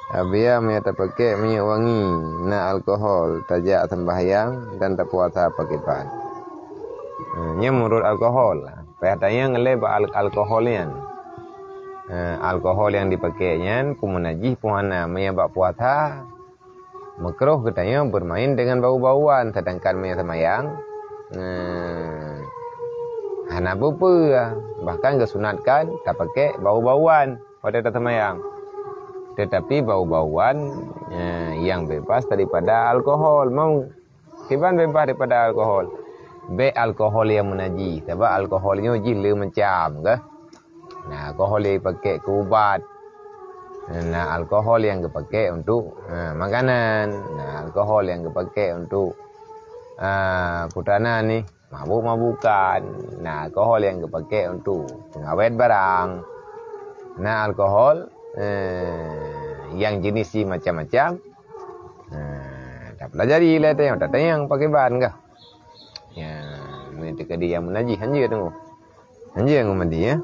Biar mereka pakai minyak wangi, na alkohol, tajak sembahyang dan tak puasa pakai pan. Nya menurut alkohol, perhatiannya ngeleh alkoholnya. Alkohol yang dipakainya pun menajih puhana menyebab puasa. Makruh katanya bermain dengan bau-bauan, sedangkan menyebab sembahyang hana apa bahkan kesunatkan tak pakai bau-bauan pada sembahyang. Tetapi bau-bauan yang bebas daripada alkohol. Mau kiban bebas daripada alkohol. Alkohol yang menajis. Sebab alkoholnya gila macam ke. Nah, alkohol yang dipakai ke ubat. Nah, alkohol yang dipakai untuk makanan. Nah, alkohol yang dipakai untuk putana ni mabuk-mabukan. Nah, alkohol yang dipakai untuk pengawet barang. Nah, alkohol yang jenis macam-macam. Tak pelajari lah tengok, tak tengok pakai bahan kah? Ya, mereka dia yang menajis hanya tengok. Hanya yang mandi ya.